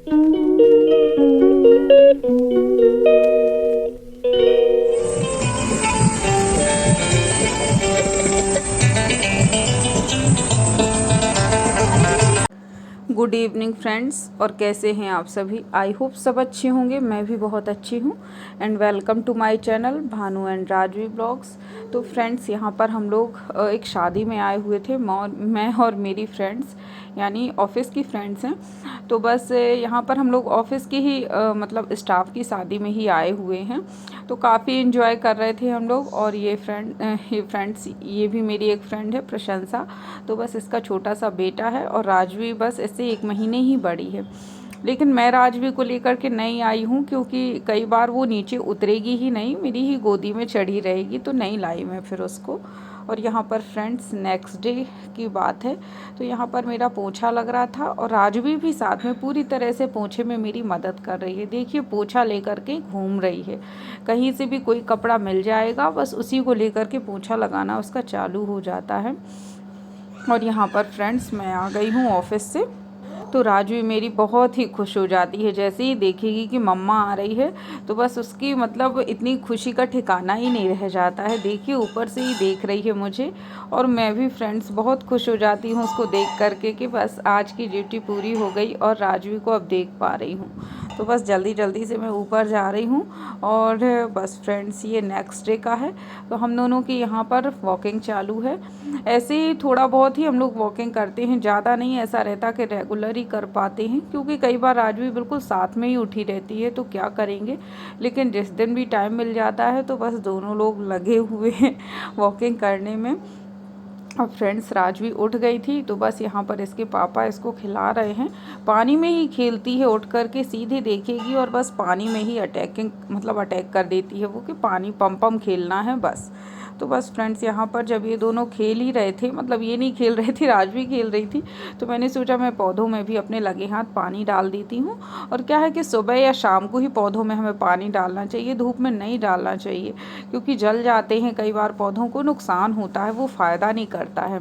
Good evening friends, और कैसे हैं आप सभी। आई होप सब अच्छे होंगे। मैं भी बहुत अच्छी हूँ। And welcome to my channel Bhanu and Rajvi blogs. तो फ्रेंड्स, यहाँ पर हम लोग एक शादी में आए हुए थे। मैं और मेरी फ्रेंड्स, यानी ऑफिस की फ्रेंड्स हैं। तो बस यहाँ पर हम लोग ऑफिस की ही मतलब स्टाफ की शादी में ही आए हुए हैं। तो काफ़ी इन्जॉय कर रहे थे हम लोग। और ये फ्रेंड्स, ये भी मेरी एक फ्रेंड है प्रशंसा। तो बस इसका छोटा सा बेटा है, और राजवी बस इससे 1 महीने ही बड़ी है। लेकिन मैं राजवी को लेकर के नहीं आई हूँ, क्योंकि कई बार वो नीचे उतरेगी ही नहीं, मेरी ही गोदी में चढ़ी रहेगी, तो नहीं लाई मैं फिर उसको। और यहाँ पर फ्रेंड्स, नेक्स्ट डे की बात है। तो यहाँ पर मेरा पोछा लग रहा था, और राजवी भी साथ में पूरी तरह से पोछे में मेरी मदद कर रही है। देखिए, पोछा लेकर के घूम रही है। कहीं से भी कोई कपड़ा मिल जाएगा, बस उसी को लेकर के पोछा लगाना उसका चालू हो जाता है। और यहाँ पर फ्रेंड्स, मैं आ गई हूँ ऑफिस से। तो राजवी मेरी बहुत ही खुश हो जाती है। जैसे ही देखेगी कि मम्मा आ रही है, तो बस उसकी मतलब इतनी खुशी का ठिकाना ही नहीं रह जाता है। देखिए, ऊपर से ही देख रही है मुझे, और मैं भी फ्रेंड्स बहुत खुश हो जाती हूँ उसको देख करके कि बस आज की ड्यूटी पूरी हो गई और राजवी को अब देख पा रही हूँ। तो बस जल्दी जल्दी से मैं ऊपर जा रही हूँ। और बस फ्रेंड्स, ये नेक्स्ट डे का है। तो हम दोनों की यहाँ पर वॉकिंग चालू है। ऐसे ही थोड़ा बहुत ही हम लोग वॉकिंग करते हैं, ज़्यादा नहीं ऐसा रहता कि रेगुलर ही कर पाते हैं, क्योंकि कई बार राजवी बिल्कुल साथ में ही उठी रहती है, तो क्या करेंगे। लेकिन जिस दिन भी टाइम मिल जाता है, तो बस दोनों लोग लगे हुए हैं वॉकिंग करने में। अब फ्रेंड्स, राजवी उठ गई थी, तो बस यहाँ पर इसके पापा इसको खिला रहे हैं। पानी में ही खेलती है, उठ कर के सीधे देखेगी और बस पानी में ही अटैक कर देती है वो, कि पानी पम खेलना है बस। तो बस फ्रेंड्स, यहाँ पर जब ये दोनों खेल ही रहे थे, मतलब ये नहीं खेल रहे थे, राजवी खेल रही थी, तो मैंने सोचा मैं पौधों में भी अपने लगे हाथ पानी डाल देती हूँ। और क्या है कि सुबह या शाम को ही पौधों में हमें पानी डालना चाहिए, धूप में नहीं डालना चाहिए, क्योंकि जल जाते हैं कई बार, पौधों को नुकसान होता है, वो फ़ायदा नहीं करता है।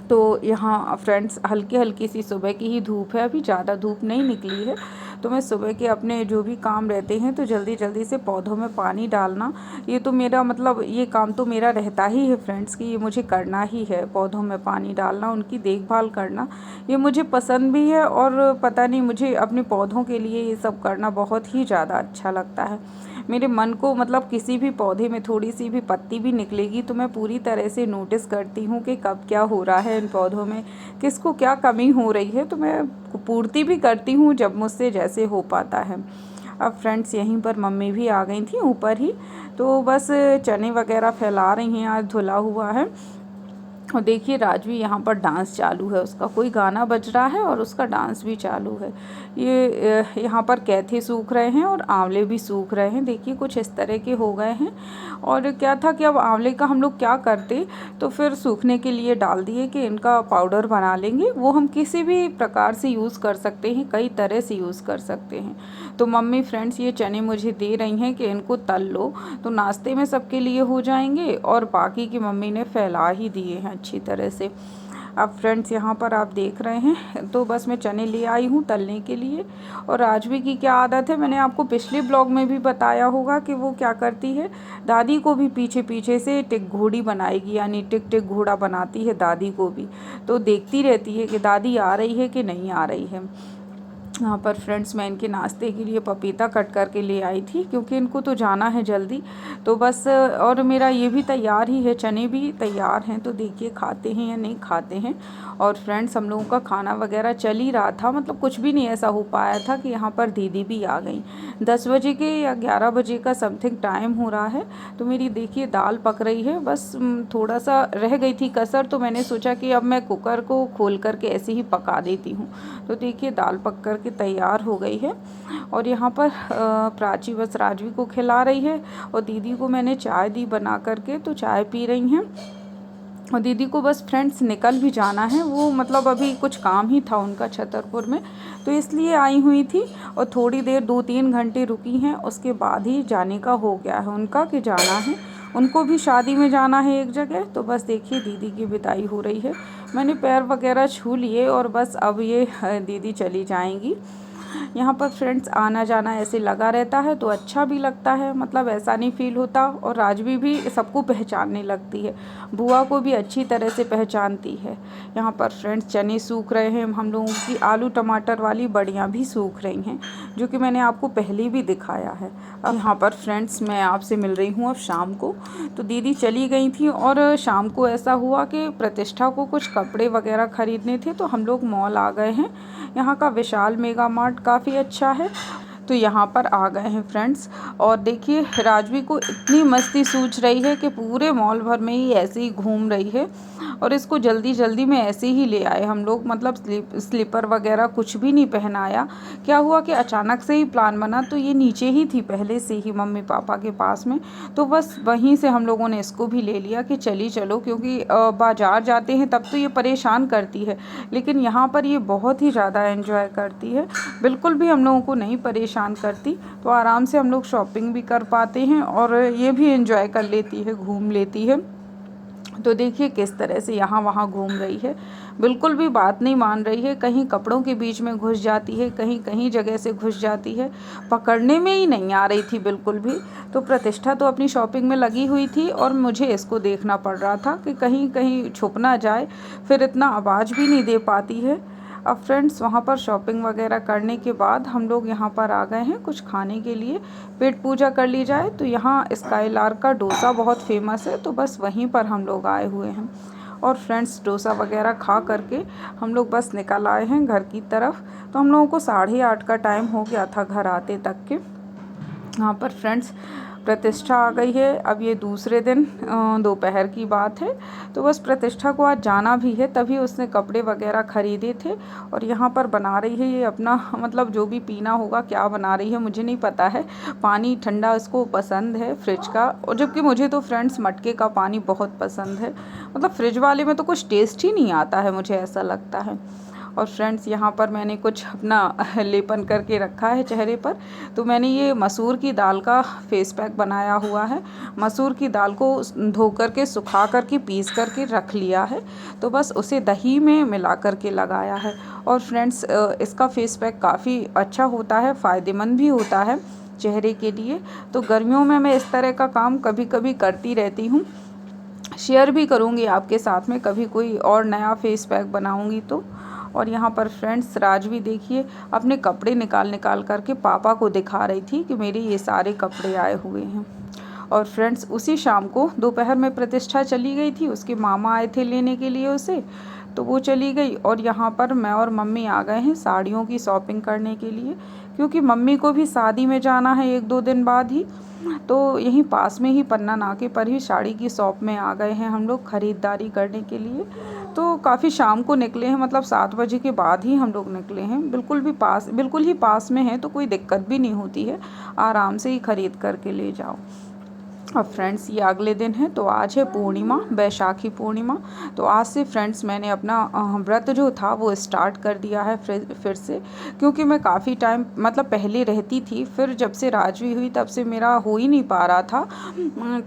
तो यहाँ फ्रेंड्स, हल्की हल्की सी सुबह की ही धूप है, अभी ज़्यादा धूप नहीं निकली है। तो मैं सुबह के अपने जो भी काम रहते हैं, तो जल्दी जल्दी से पौधों में पानी डालना, ये तो मेरा मतलब ये काम तो मेरा रहता ही है फ्रेंड्स, कि ये मुझे करना ही है। पौधों में पानी डालना, उनकी देखभाल करना, ये मुझे पसंद भी है। और पता नहीं, मुझे अपने पौधों के लिए ये सब करना बहुत ही ज़्यादा अच्छा लगता है। मेरे मन को मतलब किसी भी पौधे में थोड़ी सी भी पत्ती भी निकलेगी, तो मैं पूरी तरह से नोटिस करती हूँ कि कब क्या हो रहा है इन पौधों में, किसको क्या कमी हो रही है, तो मैं पूर्ति भी करती हूँ जब मुझसे जैसे हो पाता है। अब फ्रेंड्स, यहीं पर मम्मी भी आ गई थी ऊपर ही, तो बस चने वगैरह फैला रही हैं, आज धुला हुआ है। और देखिए, राजवी यहाँ पर डांस चालू है, उसका कोई गाना बज रहा है और उसका डांस भी चालू है। ये यहाँ पर कैथे सूख रहे हैं और आंवले भी सूख रहे हैं। देखिए, कुछ इस तरह के हो गए हैं। और क्या था कि अब आंवले का हम लोग क्या करते, तो फिर सूखने के लिए डाल दिए कि इनका पाउडर बना लेंगे। वो हम किसी भी प्रकार से यूज़ कर सकते हैं, कई तरह से यूज़ कर सकते हैं। तो मम्मी फ्रेंड्स, ये चने मुझे दे रही हैं कि इनको तल लो, तो नाश्ते में सबके लिए हो जाएंगे, और बाकी की मम्मी ने फैला ही दिए हैं अच्छी तरह से। अब फ्रेंड्स, यहाँ पर आप देख रहे हैं, तो बस मैं चने ले आई हूँ तलने के लिए। और राजवी की क्या आदत है, मैंने आपको पिछले ब्लॉग में भी बताया होगा कि वो क्या करती है, दादी को भी पीछे पीछे से टिक घोड़ी बनाएगी, यानी टिक टिक घोड़ा बनाती है दादी को भी। तो देखती रहती है कि दादी आ रही है कि नहीं आ रही है। यहाँ पर फ्रेंड्स, मैं इनके नाश्ते के लिए पपीता कट करके ले आई थी, क्योंकि इनको तो जाना है जल्दी। तो बस, और मेरा ये भी तैयार ही है, चने भी तैयार हैं। तो देखिए, खाते हैं या नहीं खाते हैं। और फ्रेंड्स, हम लोगों का खाना वगैरह चल ही रहा था, मतलब कुछ भी नहीं ऐसा हो पाया था कि यहाँ पर दीदी भी आ गई। 10 बजे के या 11 बजे का समथिंग टाइम हो रहा है। तो मेरी देखिए दाल पक रही है, बस थोड़ा सा रह गई थी कसर, तो मैंने सोचा कि अब मैं कुकर को खोल करके ऐसे ही पका देती हूँ। तो देखिए, दाल पक कर के तैयार हो गई है। और यहाँ पर प्राची बस राजवी को खिला रही है, और दीदी को मैंने चाय दी बना करके, तो चाय पी रही हैं। और दीदी को बस फ्रेंड्स निकल भी जाना है, वो मतलब अभी कुछ काम ही था उनका छतरपुर में, तो इसलिए आई हुई थी। और थोड़ी देर 2-3 घंटे रुकी हैं, उसके बाद ही जाने का हो गया है उनका, कि जाना है उनको भी शादी में जाना है एक जगह। तो बस देखिए, दीदी की विदाई हो रही है। मैंने पैर वगैरह छू लिए, और बस अब ये दीदी चली जाएंगी। यहाँ पर फ्रेंड्स आना जाना ऐसे लगा रहता है तो अच्छा भी लगता है, मतलब ऐसा नहीं फील होता। और राजवी भी सबको पहचानने लगती है, बुआ को भी अच्छी तरह से पहचानती है। यहाँ पर फ्रेंड्स चने सूख रहे हैं, हम लोगों की आलू टमाटर वाली बड़ियाँ भी सूख रही हैं, जो कि मैंने आपको पहले भी दिखाया है। अब यहाँ पर फ्रेंड्स मैं आपसे मिल रही हूँ अब शाम को। तो दीदी चली गई थी और शाम को ऐसा हुआ कि प्रतिष्ठा को कुछ कपड़े वगैरह ख़रीदने थे, तो हम लोग मॉल आ गए हैं। यहाँ का विशाल मेगा मार्ट काफ़ी अच्छा है, तो यहाँ पर आ गए हैं फ्रेंड्स। और देखिए राजवी को इतनी मस्ती सूझ रही है कि पूरे मॉल भर में ही ऐसे ही घूम रही है। और इसको जल्दी जल्दी में ऐसे ही ले आए हम लोग, मतलब स्लीपर वगैरह कुछ भी नहीं पहनाया। क्या हुआ कि अचानक से ही प्लान बना, तो ये नीचे ही थी पहले से ही मम्मी पापा के पास में, तो बस वहीं से हम लोगों ने इसको भी ले लिया कि चली चलो, क्योंकि बाज़ार जाते हैं तब तो ये परेशान करती है, लेकिन यहाँ पर ये बहुत ही ज़्यादा एंजॉय करती है, बिल्कुल भी हम लोगों को नहीं परेशान करती। तो आराम से हम लोग शॉपिंग भी कर पाते हैं और ये भी एंजॉय कर लेती है, घूम लेती है। तो देखिए किस तरह से यहाँ वहाँ घूम रही है, बिल्कुल भी बात नहीं मान रही है, कहीं कपड़ों के बीच में घुस जाती है, कहीं कहीं जगह से घुस जाती है, पकड़ने में ही नहीं आ रही थी बिल्कुल भी। तो प्रतिष्ठा तो अपनी शॉपिंग में लगी हुई थी और मुझे इसको देखना पड़ रहा था कि कहीं कहीं छुप ना जाए, फिर इतना आवाज़ भी नहीं दे पाती है। अब फ्रेंड्स वहाँ पर शॉपिंग वगैरह करने के बाद हम लोग यहाँ पर आ गए हैं कुछ खाने के लिए, पेट पूजा कर ली जाए। तो यहाँ स्काईलार्क का डोसा बहुत फेमस है, तो बस वहीं पर हम लोग आए हुए हैं। और फ्रेंड्स डोसा वगैरह खा करके हम लोग बस निकल आए हैं घर की तरफ। तो हम लोगों को 8:30 का टाइम हो गया था घर आते तक के। यहाँ पर फ्रेंड्स प्रतिष्ठा आ गई है, अब ये दूसरे दिन दोपहर की बात है। तो बस प्रतिष्ठा को आज जाना भी है, तभी उसने कपड़े वगैरह ख़रीदे थे और यहाँ पर बना रही है ये अपना, मतलब जो भी पीना होगा, क्या बना रही है मुझे नहीं पता है। पानी ठंडा उसको पसंद है फ्रिज का, और जबकि मुझे तो फ्रेंड्स मटके का पानी बहुत पसंद है, मतलब फ्रिज वाले में तो कुछ टेस्ट ही नहीं आता है, मुझे ऐसा लगता है। और फ्रेंड्स यहाँ पर मैंने कुछ अपना लेपन करके रखा है चेहरे पर। तो मैंने ये मसूर की दाल का फेस पैक बनाया हुआ है, मसूर की दाल को धो करके सुखा करके पीस करके रख लिया है, तो बस उसे दही में मिला करके लगाया है। और फ्रेंड्स इसका फेस पैक काफ़ी अच्छा होता है, फ़ायदेमंद भी होता है चेहरे के लिए। तो गर्मियों में मैं इस तरह का काम कभी कभी करती रहती हूँ, शेयर भी करूँगी आपके साथ में कभी कोई और नया फेस पैक बनाऊँगी तो। और यहाँ पर फ्रेंड्स राजवी देखिए अपने कपड़े निकाल निकाल करके पापा को दिखा रही थी कि मेरे ये सारे कपड़े आए हुए हैं। और फ्रेंड्स उसी शाम को दोपहर में प्रतिष्ठा चली गई थी, उसके मामा आए थे लेने के लिए उसे, तो वो चली गई। और यहाँ पर मैं और मम्मी आ गए हैं साड़ियों की शॉपिंग करने के लिए, क्योंकि मम्मी को भी शादी में जाना है 1-2 दिन बाद ही। तो यहीं पास में ही पन्ना नाके पर ही साड़ी की शॉप में आ गए हैं हम लोग ख़रीदारी करने के लिए। तो काफ़ी शाम को निकले हैं, मतलब 7 बजे के बाद ही हम लोग निकले हैं, बिल्कुल ही पास में है, तो कोई दिक्कत भी नहीं होती है, आराम से ही ख़रीद करके ले जाओ। अब फ्रेंड्स ये अगले दिन है, तो आज है पूर्णिमा, बैसाखी पूर्णिमा। तो आज से फ्रेंड्स मैंने अपना व्रत जो था वो स्टार्ट कर दिया है फिर से, क्योंकि मैं काफ़ी टाइम मतलब पहले रहती थी, फिर जब से राजवी हुई तब से मेरा हो ही नहीं पा रहा था।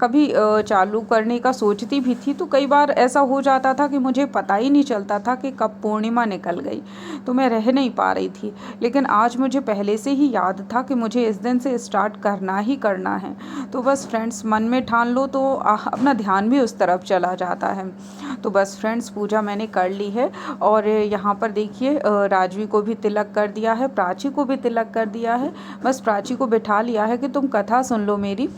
कभी चालू करने का सोचती भी थी तो कई बार ऐसा हो जाता था कि मुझे पता ही नहीं चलता था कि कब पूर्णिमा निकल गई, तो मैं रह नहीं पा रही थी। लेकिन आज मुझे पहले से ही याद था कि मुझे इस दिन से स्टार्ट करना ही करना है। तो बस फ्रेंड्स मन में ठान लो तो अपना ध्यान भी उस तरफ चला जाता है। तो बस फ्रेंड्स पूजा मैंने कर ली है। और यहाँ पर देखिए राजवी को भी तिलक कर दिया है, प्राची को भी तिलक कर दिया है। बस प्राची को बिठा लिया है कि तुम कथा सुन लो मेरी।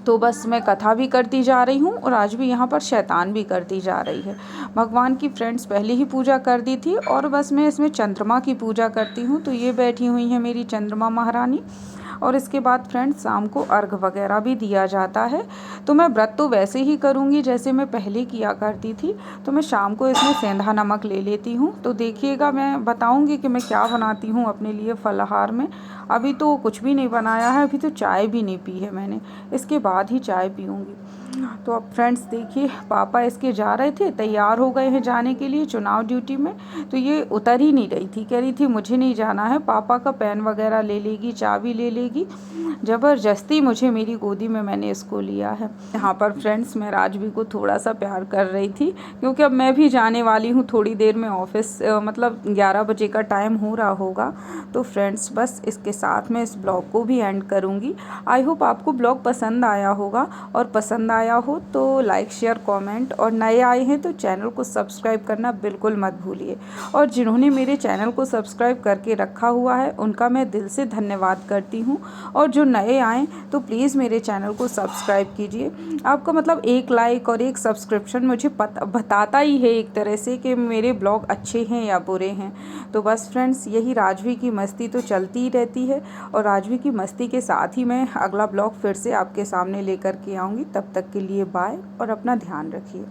तो बस मैं कथा भी करती जा रही हूँ और आज भी यहाँ पर शैतान भी करती जा रही है। भगवान की फ्रेंड्स पहले ही पूजा कर दी थी और बस मैं इसमें चंद्रमा की पूजा करती हूँ। तो ये बैठी हुई है मेरी चंद्रमा महारानी। और इसके बाद फ्रेंड्स शाम को अर्घ वगैरह भी दिया जाता है। तो मैं व्रत तो वैसे ही करूँगी जैसे मैं पहले किया करती थी। तो मैं शाम को इसमें सेंधा नमक ले लेती हूँ। तो देखिएगा मैं बताऊँगी कि मैं क्या बनाती हूँ अपने लिए फलाहार में। अभी तो कुछ भी नहीं बनाया है, अभी तो चाय भी नहीं पी है मैंने, इसके बाद ही चाय पीऊँगी। तो अब फ्रेंड्स देखिए, पापा इसके जा रहे थे, तैयार हो गए हैं जाने के लिए चुनाव ड्यूटी में। तो ये उतर ही नहीं रही थी, कह रही थी मुझे नहीं जाना है, पापा का पेन वगैरह ले लेगी, चाबी ले लेगी। ज़बरदस्ती मुझे मेरी गोदी में मैंने इसको लिया है। यहाँ पर फ्रेंड्स मैं राजवी को थोड़ा सा प्यार कर रही थी, क्योंकि अब मैं भी जाने वाली हूँ थोड़ी देर में ऑफिस, मतलब 11 बजे का टाइम हो रहा होगा। तो फ्रेंड्स बस इसके साथ में इस ब्लॉग को भी एंड करूँगी। आई होप आपको ब्लॉग पसंद आया होगा, और पसंद आया हो तो लाइक शेयर कमेंट, और नए आए हैं तो चैनल को सब्सक्राइब करना बिल्कुल मत भूलिए। और जिन्होंने मेरे चैनल को सब्सक्राइब करके रखा हुआ है उनका मैं दिल से धन्यवाद करती हूँ। और जो नए आएँ तो प्लीज़ मेरे चैनल को सब्सक्राइब कीजिए। आपका मतलब एक लाइक और एक सब्सक्रिप्शन मुझे बताता ही है एक तरह से कि मेरे ब्लॉग अच्छे हैं या बुरे हैं। तो बस फ्रेंड्स यही राजवी की मस्ती तो चलती ही रहती है, और राजवी की मस्ती के साथ ही मैं अगला ब्लॉग फिर से आपके सामने लेकर के आऊँगी। तब तक के लिए बाय, और अपना ध्यान रखिए।